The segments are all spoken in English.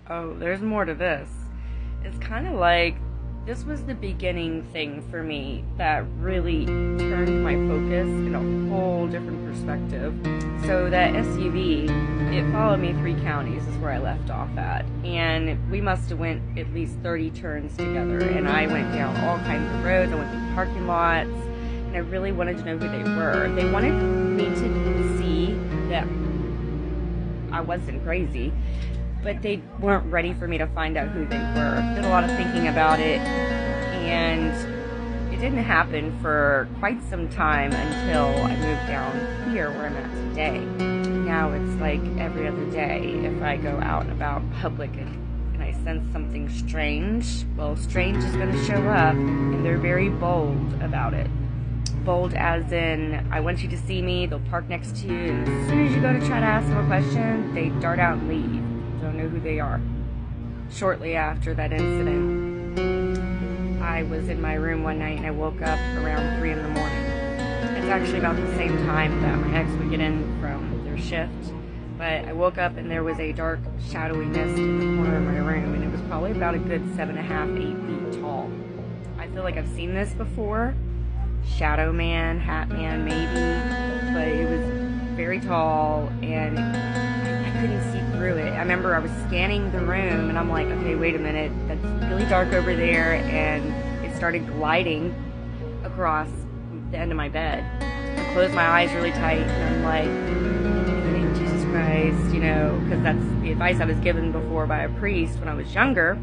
Oh, there's more to this. It's kind of like this was the beginning thing for me that really turned my focus in a whole different perspective. So that SUV, it followed me 3 counties is where I left off at. And we must have went at least 30 turns together. And I went down all kinds of roads. I went through parking lots. And I really wanted to know who they were. They wanted me to see that I wasn't crazy, but they weren't ready for me to find out who they were. Did a lot of thinking about it, and it didn't happen for quite some time until I moved down here where I'm at today. Now it's like every other day if I go out and about in public and I sense something strange, well, strange is going to show up, and they're very bold about it. Bold as in, I want you to see me, they'll park next to you, and as soon as you go to try to ask them a question, they dart out and leave. Don't know who they are. Shortly after that incident, I was in my room one night and I woke up around 3 in the morning. It's actually about the same time that my ex would get in from their shift, but I woke up and there was a dark, shadowy mist in the corner of my room, and it was probably about a good 7.5, 8 feet tall. I feel like I've seen this before. Shadow man, hat man maybe, but it was very tall and I couldn't see through it. I remember I was scanning the room and I'm like, okay, wait a minute, that's really dark over there, and it started gliding across the end of my bed. I closed my eyes really tight and I'm like, in the name of Jesus Christ, because that's the advice I was given before by a priest when I was younger,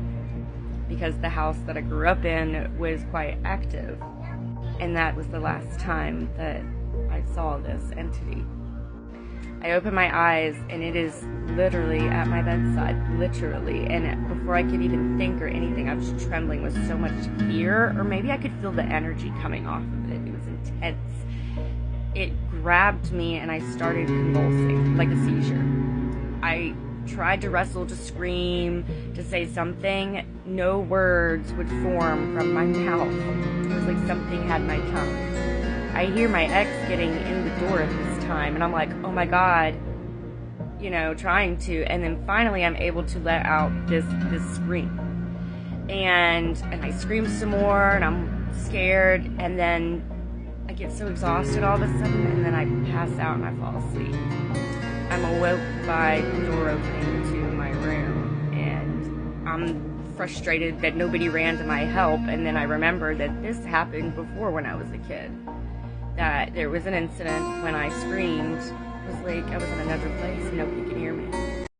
because the house that I grew up in was quite active. And that was the last time that I saw this entity. I opened my eyes and it is literally at my bedside, literally. And before I could even think or anything, I was trembling with so much fear, or maybe I could feel the energy coming off of it. It was intense. It grabbed me and I started convulsing like a seizure. I tried to wrestle, to scream, to say something. No words would form from my mouth. It was like something had my tongue. I hear my ex getting in the door at this time, and I'm like, oh my God, trying to, and then finally I'm able to let out this scream. And I scream some more, and I'm scared, and then I get so exhausted all of a sudden, and then I pass out and I fall asleep. I'm awoke by the door opening to my room, and I'm frustrated that nobody ran to my help. And then I remember that this happened before when I was a kid, that there was an incident when I screamed. It was like I was in another place and nobody could hear me.